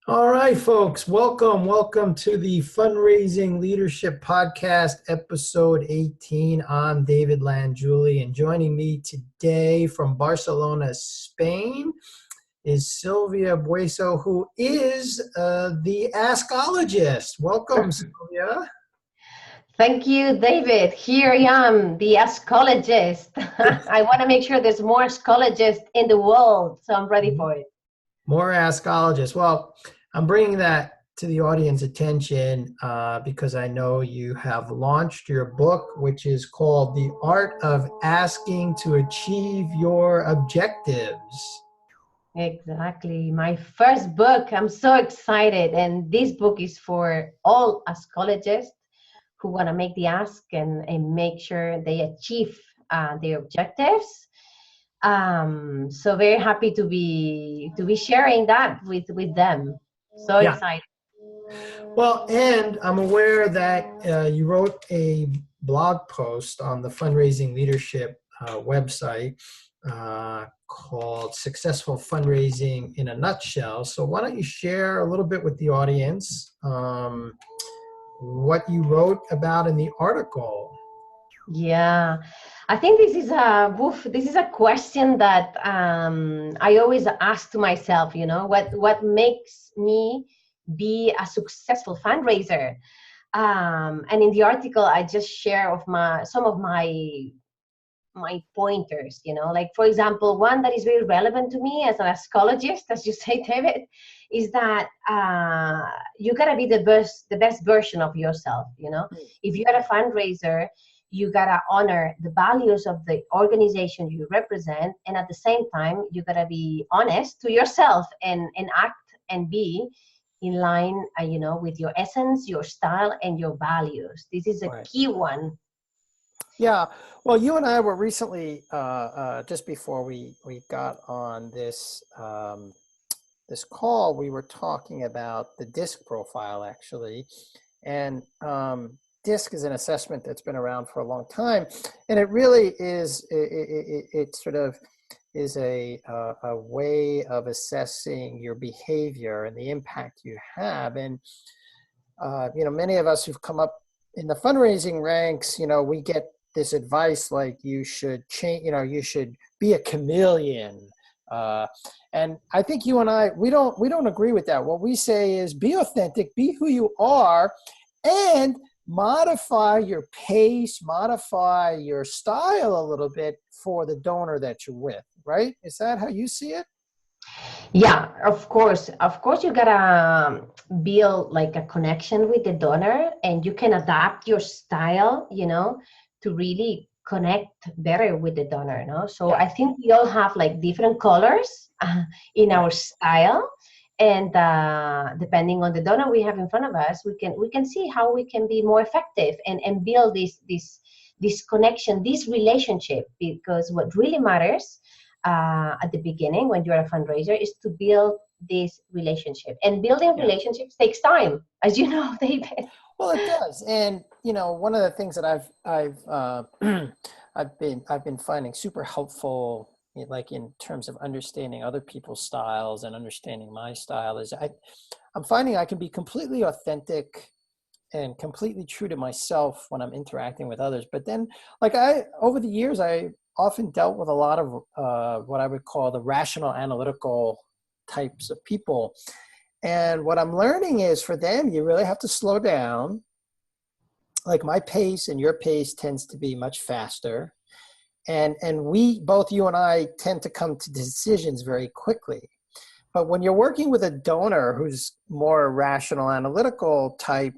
All right, folks, welcome to the Fundraising Leadership Podcast, episode 18. I'm David Lanjuli, and joining me today from Barcelona, Spain, is Sylvia Bueso, who is the Askologist. Welcome, Sylvia. Thank you, David. Here I am, the ascologist. I want to make sure there's more ascologists in the world, so I'm ready for it. More Askologists. Well, I'm bringing that to the audience attention because I know you have launched your book, which is called The Art of Asking to Achieve Your Objectives. Exactly. My first book. I'm so excited. And this book is for all ascologists who want to make the ask and make sure they achieve their objectives. So very happy to be sharing that with them. So Yeah. excited. Well, and I'm aware that you wrote a blog post on the Fundraising Leadership website called Successful Fundraising in a Nutshell. So why don't you share a little bit with the audience what you wrote about in the article? Yeah, I think this is a question that I always ask to myself. What makes me be a successful fundraiser? And in the article, I just share of some of my pointers. Like for example, one that is very relevant to me as an astrologist, as you say, David, is that you gotta be the best version of yourself. If you're a fundraiser, you gotta honor the values of the organization you represent, and at the same time, you gotta be honest to yourself and act and be in line, with your essence, your style, and your values. This is a Right. key one. Yeah, well, you and I were recently, just before we got on this call, we were talking about the DISC profile actually, and DISC is an assessment that's been around for a long time, and it really is it sort of is a way of assessing your behavior and the impact you have, and many of us who've come up in the fundraising ranks, we get this advice like you should change, you should be a chameleon. And I think you and I, we don't agree with that. What we say is be authentic, be who you are, and modify your pace, modify your style a little bit for the donor that you're with, right? Is that how you see it? Yeah, of course. Of course, you gotta build like a connection with the donor, and you can adapt your style, to really connect better with the donor. No, so Yeah. I think we all have like different colors in Right. our style, and depending on the donor we have in front of us, we can see how we can be more effective and build this connection, this relationship, because what really matters at the beginning when you're a fundraiser is to build this relationship, and building Yeah. relationships takes time, as you know, David. Well, it does, and one of the things that I've been finding super helpful, like in terms of understanding other people's styles and understanding my style, is I'm finding I can be completely authentic and completely true to myself when I'm interacting with others. But then, like over the years, I often dealt with a lot of what I would call the rational, analytical types of people. And what I'm learning is for them, you really have to slow down. Like my pace and your pace tends to be much faster. And we, both you and I, tend to come to decisions very quickly. But when you're working with a donor who's more rational, analytical type,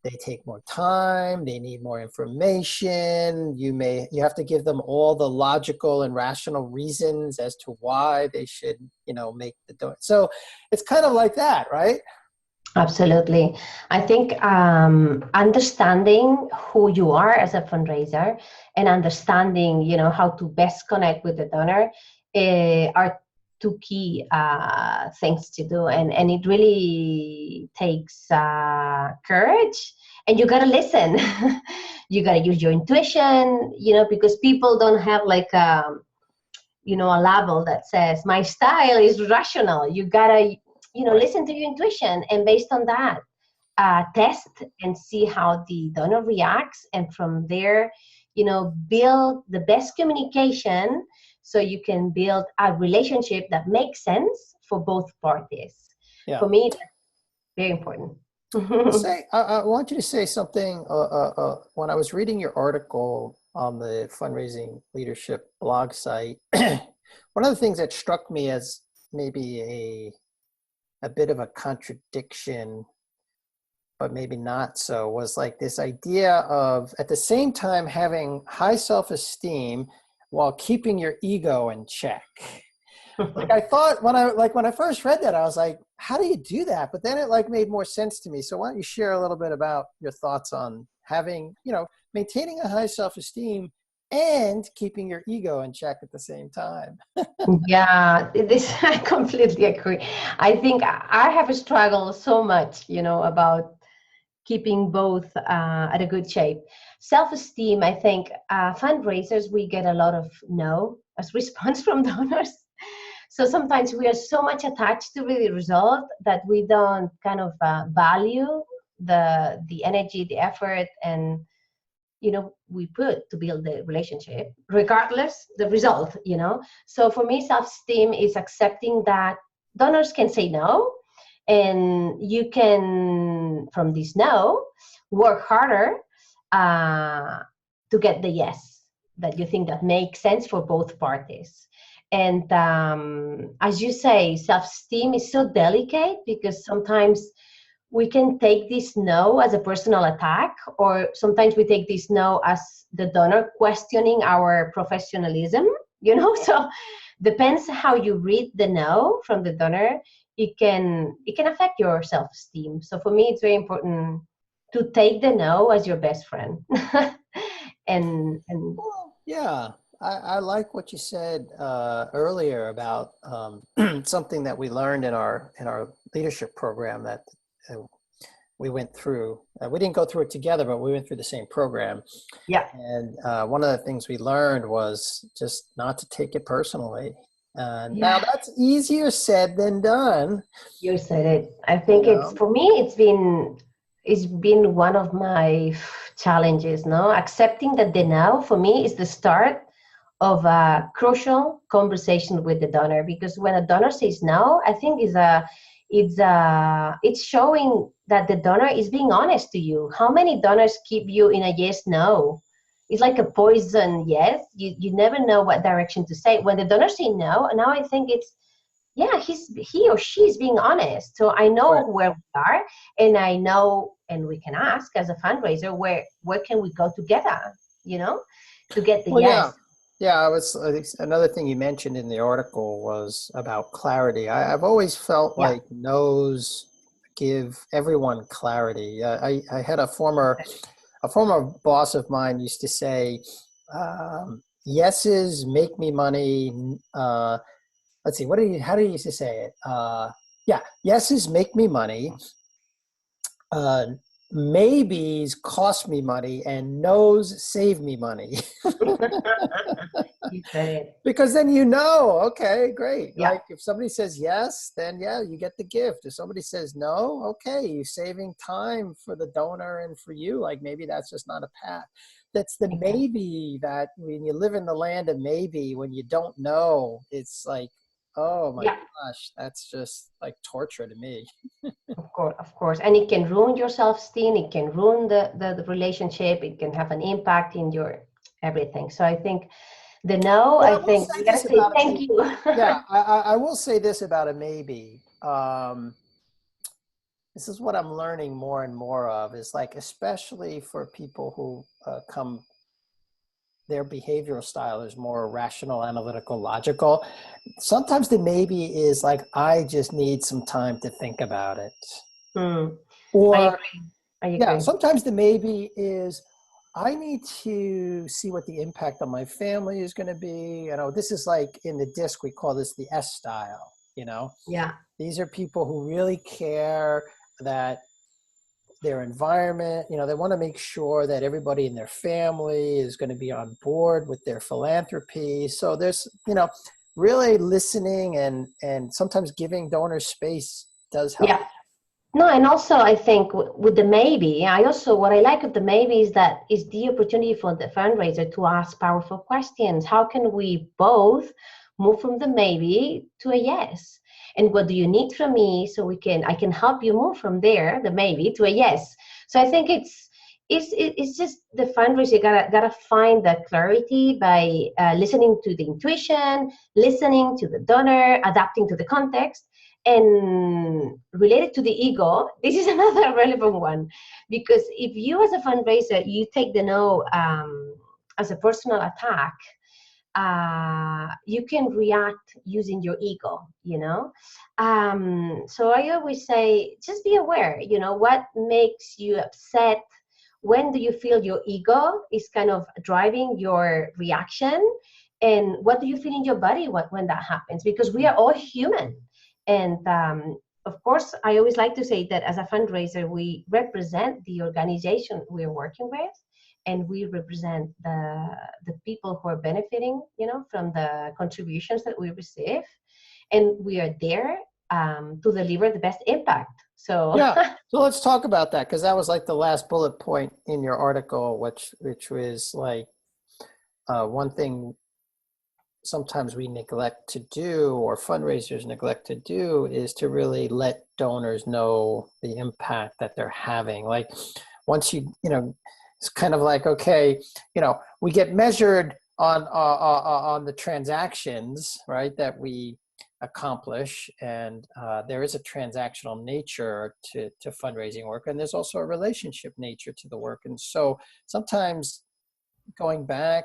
they take more time, they need more information. You have to give them all the logical and rational reasons as to why they should, make the donor. So it's kind of like that, right? Absolutely. I think understanding who you are as a fundraiser and understanding, how to best connect with the donor are two key things to do. And it really takes courage, and you got to listen. You got to use your intuition, because people don't have like, a label that says my style is rational. You gotta Right. listen to your intuition, and based on that, test and see how the donor reacts, and from there, build the best communication so you can build a relationship that makes sense for both parties. Yeah. For me, that's very important. I want you to say something. When I was reading your article on the Fundraising Leadership blog site, one of the things that struck me as maybe a bit of a contradiction, but maybe not so, was like this idea of at the same time having high self-esteem while keeping your ego in check. Like I thought when I first read that, I was like, how do you do that? But then it like made more sense to me. So why don't you share a little bit about your thoughts on having, maintaining a high self-esteem and keeping your ego in check at the same time? Yeah, this I completely agree. I think I have struggled so much, about keeping both at a good shape. Self-esteem, I think fundraisers, we get a lot of no as response from donors. So sometimes we are so much attached to the result that we don't kind of value the energy, the effort, and we put to build the relationship, regardless the result. So for me, self-esteem is accepting that donors can say no, and you can, from this no, work harder uh, to get the yes that you think that makes sense for both parties. And as you say, self-esteem is so delicate because sometimes we can take this no as a personal attack, or sometimes we take this no as the donor questioning our professionalism. So depends how you read the no from the donor. It can affect your self-esteem. So for me, it's very important to take the no as your best friend. and Well, yeah, I like what you said earlier about something that we learned in our leadership program that uh, we went through. We didn't go through it together, but we went through the same program. yeah. And one of the things we learned was just not to take it personally. Now Yeah, that's easier said than done, you said it. I you think it's, know. for me, it's been one of my challenges. No, accepting that the now for me is the start of a crucial conversation with the donor, because when a donor says no, I think it's showing that the donor is being honest to you. How many donors keep you in a yes no? It's like a poison yes. You never know what direction to say. When the donor say no, now I think it's, yeah, he or she is being honest. So I know Right. where we are, and I know, and we can ask as a fundraiser, where can we go together, you know, to get the Well, yeah. yes. Yeah, I think another thing you mentioned in the article was about clarity. I've always felt Yeah. like no's give everyone clarity. I had a former boss of mine used to say, yeses make me money. Let's see, how do you used to say it? Yeah, yeses make me money. Uh, Maybes cost me money, and no's save me money. You said it. Because then okay, great. Yeah. Like if somebody says yes, then yeah, you get the gift. If somebody says no, okay, you're saving time for the donor and for you. Like maybe that's just not a path. That's the Exactly. maybe that when you live in the land of maybe, when you don't know, it's like, oh my Yeah. gosh, that's just like torture to me. Of course, and it can ruin your self-esteem. It can ruin the relationship. It can have an impact in your everything. So I think the no. But I I will think say we gotta this say about a thank maybe. you. Yeah, I will say this about a maybe. This is what I'm learning more and more of is like, especially for people who their behavioral style is more rational, analytical, logical. Sometimes the maybe is like, I just need some time to think about it. Hmm. I Or, agree. I yeah, agree. sometimes the maybe is, I need to see what the impact on my family is going to be. This is like in the disc, we call this the S style, you know? Yeah. These are people who really care that their environment, they want to make sure that everybody in their family is going to be on board with their philanthropy. So there's, really listening and sometimes giving donors space does help. Yeah. No, and also I think with the maybe, I also what I like of the maybe is that is the opportunity for the fundraiser to ask powerful questions. How can we both move from the maybe to a yes? And what do you need from me so I can help you move from there, the maybe to a yes. So I think it's just the fundraiser. You gotta find that clarity by listening to the intuition, listening to the donor, adapting to the context. And related to the ego, this is another relevant one, because if you as a fundraiser, you take the no as a personal attack, you can react using your ego, so I always say, just be aware, what makes you upset. When do you feel your ego is kind of driving your reaction, and what do you feel in your body when that happens? Because we are all human. And of course, I always like to say that as a fundraiser, we represent the organization we're working with, and we represent the people who are benefiting, from the contributions that we receive, and we are there to deliver the best impact. So Yeah. So let's talk about that, because that was like the last bullet point in your article, which was like one thing sometimes we neglect to do, or fundraisers neglect to do, is to really let donors know the impact that they're having. Like once it's kind of like, okay, we get measured on the transactions, right, that we accomplish, and there is a transactional nature to fundraising work, and there's also a relationship nature to the work. And so sometimes going back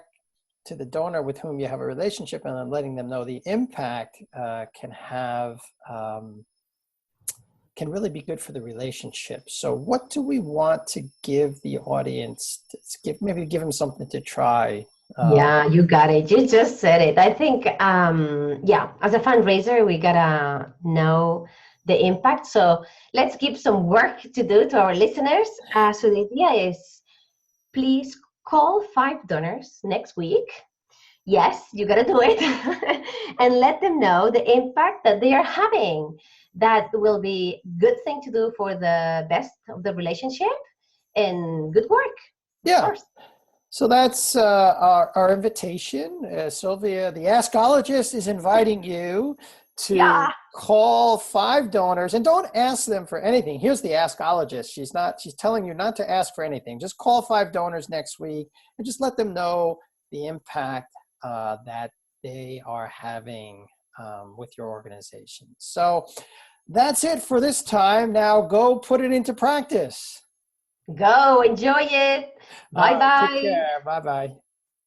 to the donor with whom you have a relationship and then letting them know the impact can really be good for the relationship. So what do we want to give the audience? Maybe give them something to try. yeah, you got it. You just said it. I think, yeah, as a fundraiser, we gotta know the impact. So let's give some work to do to our listeners. So the idea is, please call 5 donors next week. Yes, you got to do it. And let them know the impact that they are having. That will be good thing to do for the best of the relationship, and good work, of Yeah. course. So that's our invitation. Sylvia, the Askologist, is inviting you to Yeah. call 5 donors, and don't ask them for anything. Here's the Askologist. She's telling you not to ask for anything. Just call 5 donors next week and just let them know the impact that they are having with your organization. So that's it for this time. Now go put it into practice. Go enjoy it. Bye Take bye. care. Bye-bye.